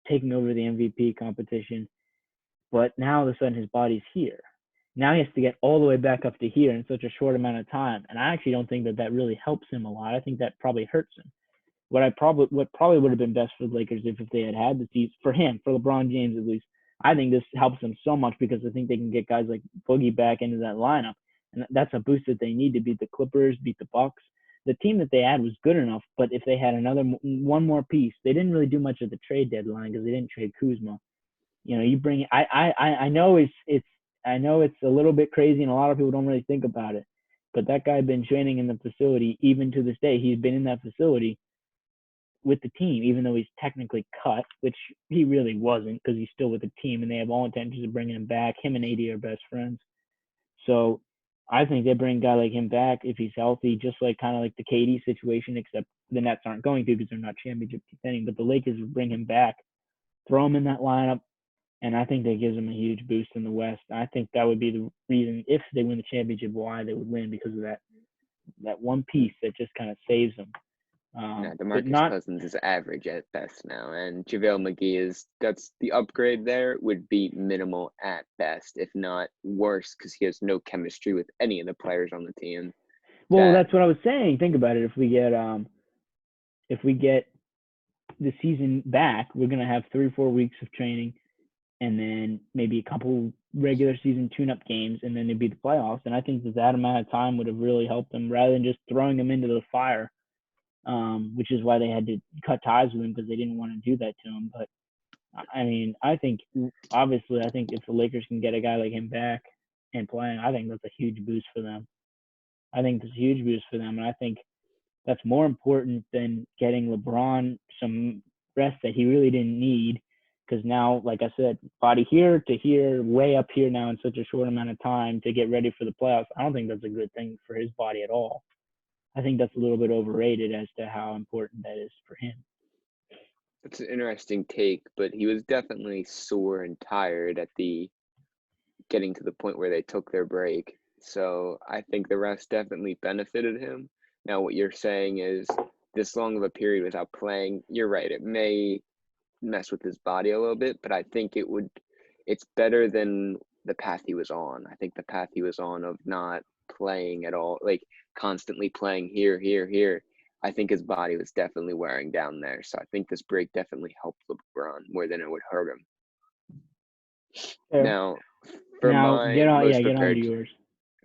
taking over the MVP competition, but now all of a sudden his body's here. Now he has to get all the way back up to here in such a short amount of time, and I actually don't think that really helps him a lot. I think that probably hurts him. What probably would have been best for the Lakers if they had the season for him, for LeBron James at least. I think this helps them so much because I think they can get guys like Boogie back into that lineup, and that's a boost that they need to beat the Clippers, beat the Bucks. The team that they had was good enough, but if they had one more piece, they didn't really do much at the trade deadline because they didn't trade Kuzma. You bring. I know I know it's a little bit crazy, and a lot of people don't really think about it, but that guy had been training in the facility even to this day. He's been in that facility with the team, even though he's technically cut, which he really wasn't because he's still with the team and they have all intentions of bringing him back. Him and AD are best friends. So I think they bring a guy like him back if he's healthy, just like kind of like the KD situation, except the Nets aren't going to because they're not championship contending. But the Lakers would bring him back, throw him in that lineup, and I think that gives them a huge boost in the West. I think that would be the reason if they win the championship why they would win because of that one piece that just kind of saves them. Now, But DeMarcus not Cousins is average at best now, and JaVale McGee that's the upgrade there would be minimal at best, if not worse, because he has no chemistry with any of the players on the team. well. That That's what I was saying. Think about it. If we get the season back, we're gonna have 3 or 4 weeks of training, and then maybe a couple regular season tune-up games, and then it'd be the playoffs. And I think that amount of time would have really helped them rather than just throwing them into the fire, which is why they had to cut ties with him because they didn't want to do that to him. But I mean, I think obviously, I think if the Lakers can get a guy like him back and playing, I think that's a huge boost for them. I think it's a huge boost for them, and I think that's more important than getting LeBron some rest that he really didn't need. Because now, like I said, body here to here, way up here now in such a short amount of time to get ready for the playoffs. I don't think that's a good thing for his body at all. I think that's a little bit overrated as to how important that is for him. It's an interesting take, but he was definitely sore and tired at the getting to the point where they took their break. So I think the rest definitely benefited him. Now, what you're saying is this long of a period without playing, you're right. It may mess with his body a little bit, but I think it's better than the path he was on. I think the path he was on of not playing at all, like constantly playing here, here, here. I think his body was definitely wearing down there. So I think this break definitely helped LeBron more than it would hurt him. Fair. Now, for Now my most get on to prepared yours.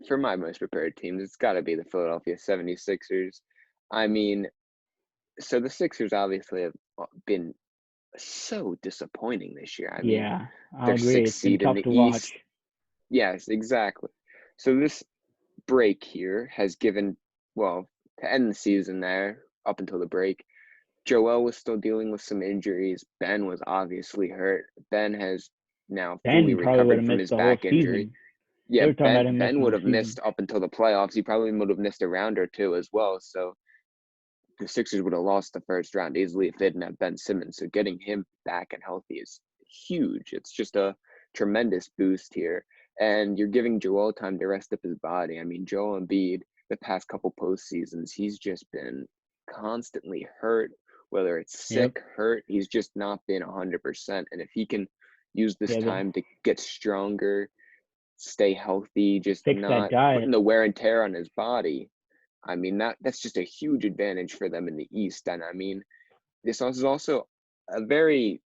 for my most prepared teams, it's got to be the Philadelphia 76ers. I mean, so the Sixers obviously have been so disappointing this year. I mean, Yeah, I'll they're agree. sixth It's been seed in tough the to watch. East. Yes, exactly. So this break here has given, well, to end the season there, up until the break, Joel was still dealing with some injuries. Ben was obviously hurt. Ben has now fully Ben probably would recovered have from missed his the whole back injury. season. Yeah, They were talking about him Ben missing the would whole have season. missed up until the playoffs. He probably would have missed a round or two as well. So the Sixers would have lost the first round easily if they didn't have Ben Simmons. So getting him back and healthy is huge. It's just a tremendous boost here. And you're giving Joel time to rest up his body. I mean, Joel Embiid, the past couple postseasons, he's just been constantly hurt, whether it's Yep. sick, hurt, he's just not been 100%. And if he can use this Yeah, time to get stronger, stay healthy, just fix that not putting diet. the wear and tear on his body, I mean, that's just a huge advantage for them in the East. And I mean, this is also a very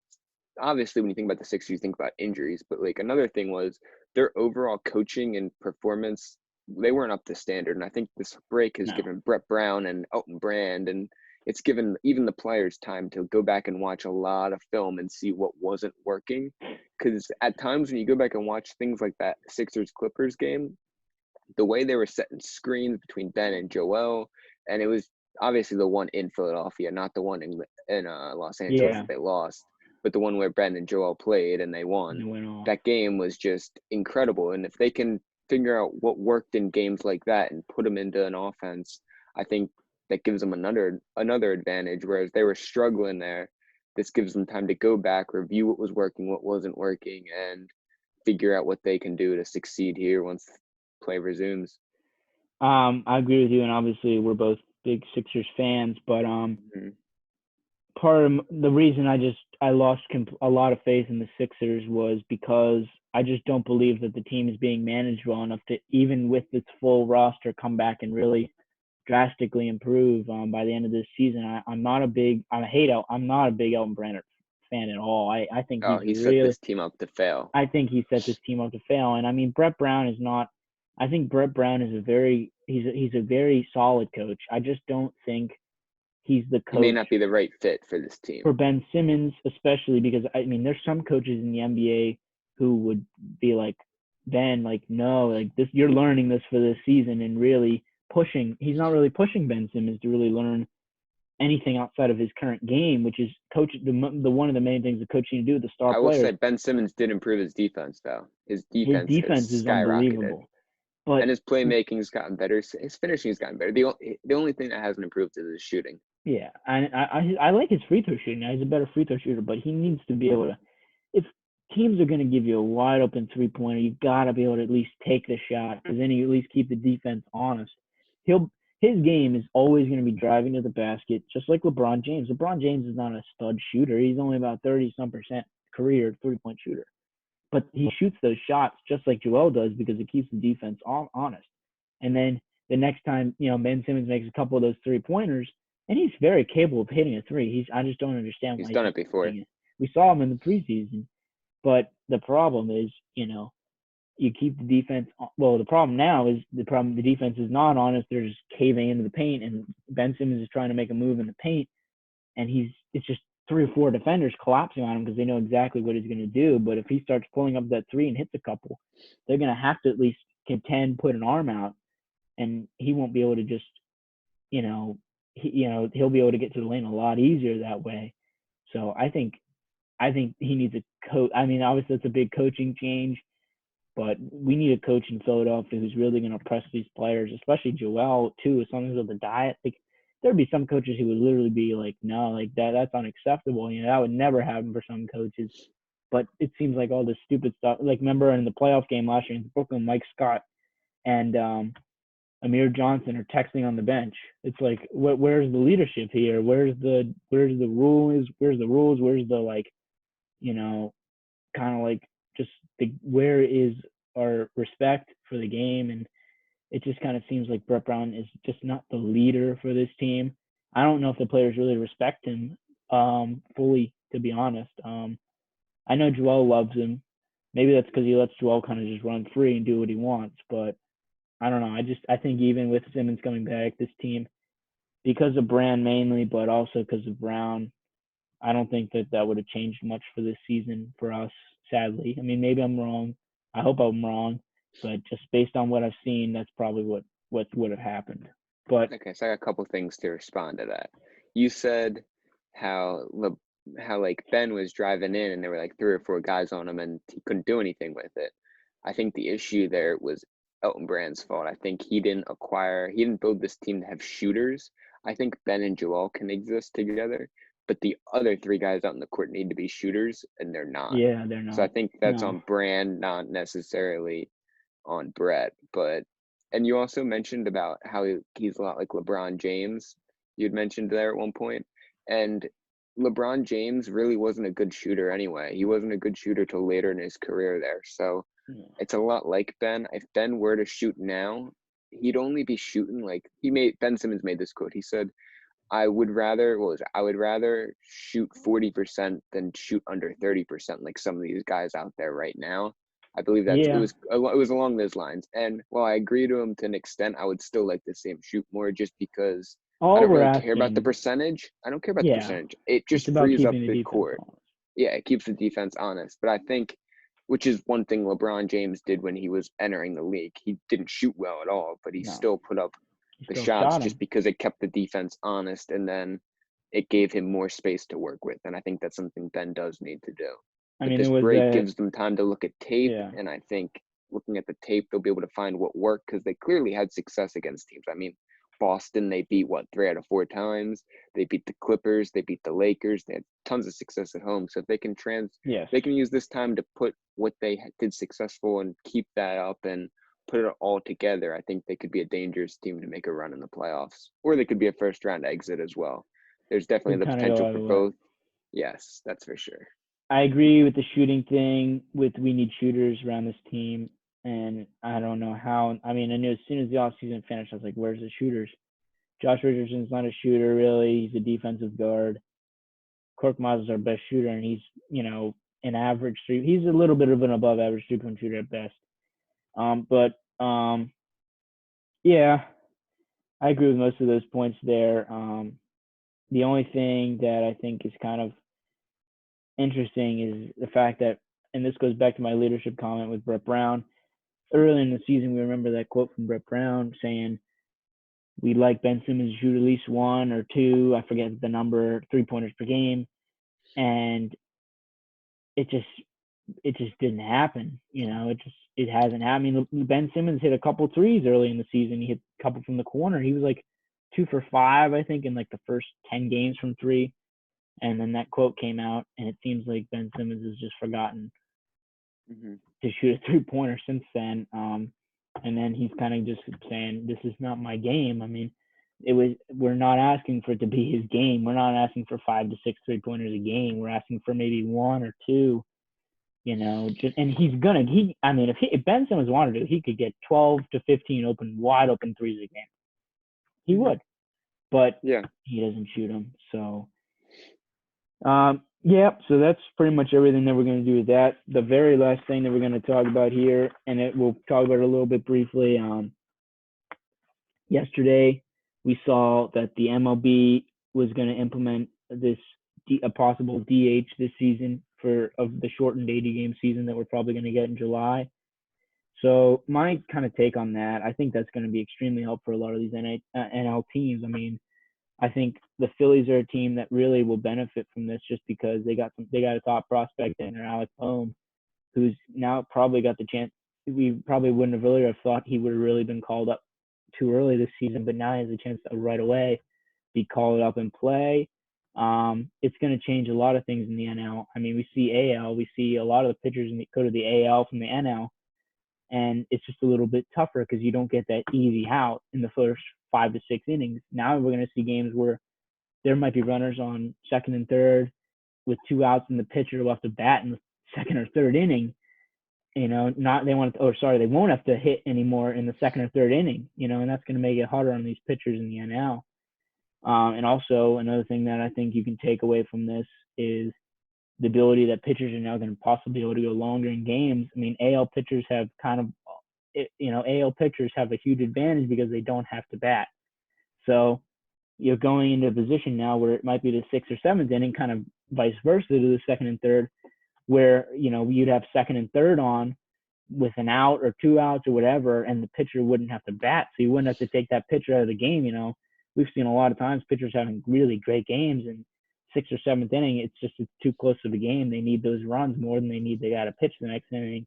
obviously when you think about the Sixers, you think about injuries, but like another thing was their overall coaching and performance, they weren't up to standard. And I think this break has No. given Brett Brown and Elton Brand, and it's given even the players time to go back and watch a lot of film and see what wasn't working. Because at times when you go back and watch things like that Sixers Clippers game, the way they were setting screens between Ben and Joel, and it was obviously the one in Philadelphia, not the one in Los Angeles Yeah. that they lost, but the one where Ben and Joel played and they And won. it went off. That game was just incredible, and if they can figure out what worked in games like that and put them into an offense, I think that gives them another advantage. Whereas they were struggling there, this gives them time to go back, review what was working, what wasn't working, and figure out what they can do to succeed here once play resumes. I agree with you, and obviously we're both big Sixers fans, but Mhm. part of the reason I lost a lot of faith in the Sixers was because I just don't believe that the team is being managed well enough to, even with its full roster, come back and really drastically improve by the end of this season. I'm not a big Elton Brand fan at all. I think Oh, he set this team up to fail. I think he set this team up to fail. And I mean, Brett Brown is not. I think Brett Brown is he's a very solid coach. I just don't think he's the He may coach not be the right fit for this for team. Ben Simmons, especially because I mean, there's some coaches in the NBA who would be like, Ben, like, no, like this, you're learning this for this season and really pushing. He's not really pushing Ben Simmons to really learn anything outside of his current game, which is the one of the main things the coach need to do with the star I will players. say Ben Simmons did improve his defense, though. His His defense has defense is skyrocketed, unbelievable, but and his playmaking's gotten better. His finishing has gotten better. The only thing that hasn't improved is his shooting. yeah, I like his free throw shooting. He's a better free throw shooter, but he needs to be able to. If teams are going to give you a wide open 3-pointer, you got to be able to at least take the shot, because then you at least keep the defense honest. He'll His game is always going to be driving to the basket, just like LeBron James. LeBron James is not a stud shooter. He's only about 30-some% career 3-point shooter, but he shoots those shots just like Joel does because it keeps the defense honest. And then the next time, Ben Simmons makes a couple of those 3-pointers, and he's very capable of hitting a three. I just don't understand He's why he's done not it before. hitting it. We saw him in the preseason, but the problem is, you keep the defense. Well, the problem now is the defense is not honest. They're just caving into the paint, and Ben Simmons is trying to make a move in the paint, and it's just 3 or 4 defenders collapsing on him because they know exactly what he's going to do. But if he starts pulling up that three and hits a couple, they're going to have to at least contend, put an arm out, and he won't be able to just, he'll be able to get to the lane a lot easier that way. So I think he needs a coach. I mean, obviously it's a big coaching change, but we need a coach in Philadelphia who's really going to press these players, especially Joel too. As long as with the diet, like there'd be some coaches who would literally be like, no, like that's unacceptable. That would never happen for some coaches. But it seems like all this stupid stuff. Like remember in the playoff game last year in Brooklyn, Mike Scott and Amir Johnson are texting on the bench. It's like, where's the leadership here? Where's the rules? Where's the rules? Where's the you know, kind of like just where is our respect for the game? And it just kind of seems like Brett Brown is just not the leader for this team. I don't know if the players really respect him fully, to be honest. I know Joel loves him. Maybe that's because he lets Joel kind of just run free and do what he wants. But I don't know. I think even with Simmons coming back, this team, because of Brand mainly, but also because of Brown, I don't think that would have changed much for this season for us, sadly. I mean, maybe I'm wrong. I hope I'm wrong, but just based on what I've seen, that's probably what would have happened. But Okay, so I got a couple things to respond to that. You said how how like Ben was driving in and there were like 3 or 4 guys on him and he couldn't do anything with it. I think the issue there was Elton Brand's fault. I think he didn't build this team to have shooters. I think Ben and Joel can exist together, but the other 3 guys out in the court need to be shooters and they're not. Yeah, they're So I not. think that's No. on Brand, not necessarily on Brett. But and you also mentioned about how he's a lot like LeBron James. You'd mentioned there at one point, and LeBron James really wasn't a good shooter anyway. He wasn't a good shooter till later in his career there. So Yeah. it's a lot like Ben. If Ben were to shoot now, he'd only be shooting like Ben Simmons made this quote. He said, I would rather shoot 40% than shoot under 30% like some of these guys out there right now. I believe Yeah. it was along those lines. And while I agree to him to an extent, I would still like to see him shoot more just because I All don't we're really care about the asking, percentage. I don't care about the yeah, percentage. It it's just about frees up keeping the the defense court. honest. Yeah, it keeps the defense honest. But I think, which is one thing LeBron James did when he was entering the league. He didn't shoot well at all, but he No, still put up he the still shots shot just him. because it kept the defense honest and then it gave him more space to work with. And I think that's something Ben does need to do. I But mean, this there was break a gives them time to look at tape. yeah. And I think looking at the tape, they'll be able to find what worked because they clearly had success against teams. I mean, Boston, they beat 3 out of 4 times. They beat the Clippers. They beat the Lakers. They had tons of success at home. So if Yes. they can use this time to put what they did successful and keep that up and put it all together. I think they could be a dangerous team to make a run in the playoffs, or they could be a first round exit as well. There's definitely Could the kind of go potential either for way. both. Yes, that's for sure. I agree with the shooting thing. With we need shooters around this team, and I don't know how. I mean, I knew as soon as the offseason finished, I was like, "Where's the shooters?" Josh Richardson's not a shooter really. He's a defensive guard. Korkmaz is our best shooter, and he's an average three. He's a little bit of an above average 3-point shooter at best. But yeah, I agree with most of those points there. The only thing that I think is kind of interesting is the fact that, and this goes back to my leadership comment with Brett Brown. Early in the season, we remember that quote from Brett Brown saying, "We'd like Ben Simmons to shoot at least 1 or 2, I forget the number, 3-pointers per game," and it just didn't happen. It hasn't happened. I mean, Ben Simmons hit a couple threes early in the season. He hit a couple from the corner. He was like 2 for 5, I think, in like the first 10 games from three. And then that quote came out, and it seems like Ben Simmons has just forgotten Mm-hmm. to shoot a 3-pointer since then. And then he's kind of just saying, "This is not my game." I mean, we're not asking for it to be his game. We're not asking for 5 to 6 3-pointers a game. We're asking for maybe 1 or 2. And I mean, if Ben Simmons wanted to, he could get 12 to 15 wide open threes a game. He Mm-hmm. would, but Yeah. he doesn't shoot them. So, yeah, so that's pretty much everything that we're going to do with that. The very last thing that we're going to talk about here, and we'll talk about it a little bit briefly. Yesterday, we saw that the MLB was going to implement a possible DH this season of the shortened 80-game season that we're probably going to get in July. So my kind of take on that, I think that's going to be extremely helpful for a lot of these NL teams. I mean, I think the Phillies are a team that really will benefit from this just because they got a top prospect in there, Alec Bohm, who's now probably got the chance. We probably wouldn't have earlier thought he would have really been called up too early this season, but now he has a chance to right away be called up and play. It's going to change a lot of things in the NL. I mean, we see AL, we see a lot of the pitchers go to the AL from the NL, and it's just a little bit tougher because you don't get that easy out in the first 5 to 6 innings. Now we're going to see games where there might be runners on second and third with 2 outs and the pitcher left to bat in the second or third inning. They won't have to hit anymore in the second or third inning. And that's going to make it harder on these pitchers in the NL. And also another thing that I think you can take away from this is the ability that pitchers are now going to possibly be able to go longer in games. I mean, AL pitchers have AL pitchers have a huge advantage because they don't have to bat. So you're going into a position now where it might be the 6th or 7th inning, kind of vice versa to the second and third, where you'd have second and third on with an out or 2 outs or whatever, and the pitcher wouldn't have to bat, so you wouldn't have to take that pitcher out of the game. We've seen a lot of times pitchers having really great games and 6th or 7th inning, it's too close to the game. They need those runs more than they got to pitch the next inning.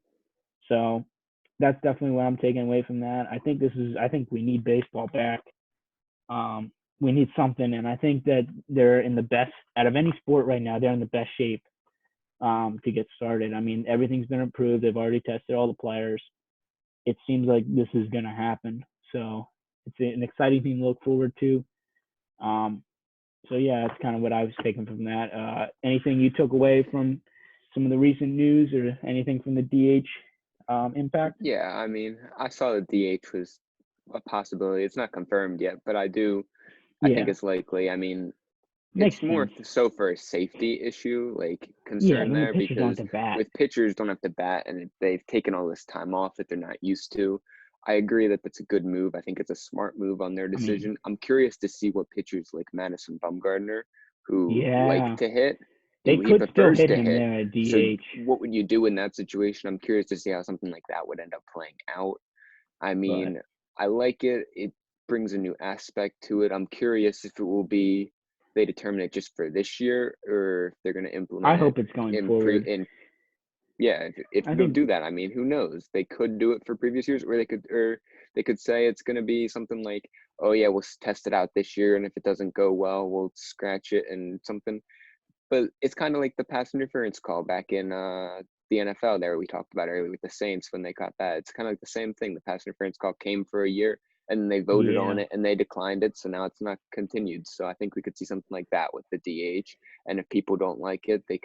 So that's definitely what I'm taking away from that. I think we need baseball back. We need something, and I think that they're in the best out of any sport right now. They're in the best shape to get started. I mean, everything's been approved. They've already tested all the players. It seems like this is going to happen. So it's an exciting thing to look forward to. So yeah, that's kind of what I was taking from that. Anything you took away from some of the recent news or anything from the DH impact? Yeah, I mean, I saw the DH was a possibility. It's not confirmed yet, but I think Yeah, it's likely. I mean, makes it's more sense. so for a safety issue, like Yeah, concern then the there, pitchers don't because have to bat. with pitchers don't have to bat and they've taken all this time off that they're not used to. I agree that that's a good move. I think it's a smart move on their I mean, decision. I'm curious to see what pitchers like Madison Bumgarner, who like yeah, to hit, they he could still prefers hit to him hit. there at So DH. what would you do in that situation? I'm curious to see how something like that would end up playing out. I But mean, I like it. It brings a new aspect to it. I'm curious if it will be they determine it just for this year or if they're going to I implement it hope it's going in forward. yeah, if I they'll think, do that. I mean, who knows? They could do it for previous years or they could say it's going to be something like, "Oh yeah, we'll test it out this year and if it doesn't go well, we'll scratch it and something." But it's kind of like the pass interference call back in the NFL there we talked about earlier with the Saints when they got that. It's kind of like the same thing. The pass interference call came for a year and then they voted on yeah, it and they declined it. So now it's not continued. So I think we could see something like that with the DH. And if people don't like it, they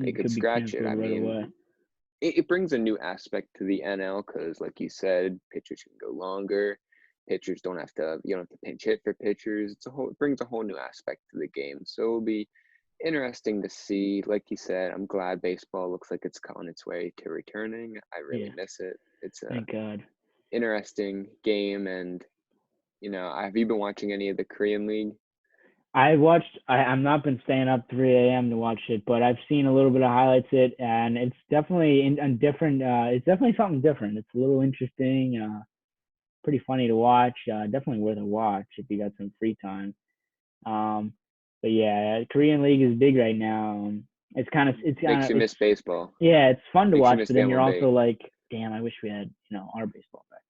it could could be scratch it. canceled I right mean, away. it brings a new aspect to the NL because, like you said, pitchers can go longer. Pitchers don't have to, you don't have to pinch hit for pitchers. It brings a whole new aspect to the game. So it'll be interesting to see. Like you said, I'm glad baseball looks like it's on its way to returning. I really Yeah, miss it. It's a thank God. interesting game, and have you been watching any of the Korean League? I'm not been staying up 3 a.m. to watch it, but I've seen a little bit of highlights it, and it's definitely different. It's definitely something different. It's a little interesting, pretty funny to watch. Definitely worth a watch if you got some free time. Um, but yeah, Korean League is big right now. Makes you miss baseball. Yeah, it's fun to Makes you watch, miss but the then you're MLB. also like, damn, I wish we had our baseball back.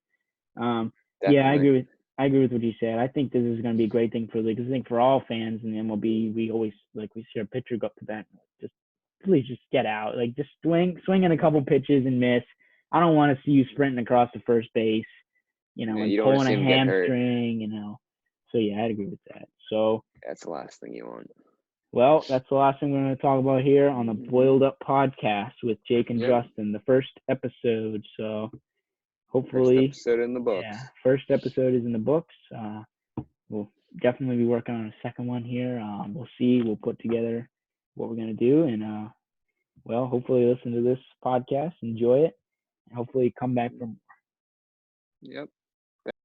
Yeah, Definitely. I agree with what you said. I think this is going to be a great thing for the league. I think for all fans in the MLB, we always like we see our pitcher go up to bat, just please just get out, like just swinging a couple pitches and miss. I don't want to see you sprinting across the first base, Yeah, and you don't want to pulling see a him get hurt. hamstring. So yeah, I'd agree with that. So That's the last thing you want. well, that's the last thing we're going to talk about here on the Boiled Up podcast with Jake and Yep. Justin, the first episode. So First hopefully, episode in the yeah, books. first episode is in the books. We'll definitely be working on a second one here. We'll see. We'll put together what we're going to do. And, well, hopefully listen to this podcast, enjoy it, and hopefully come back for more. Yep.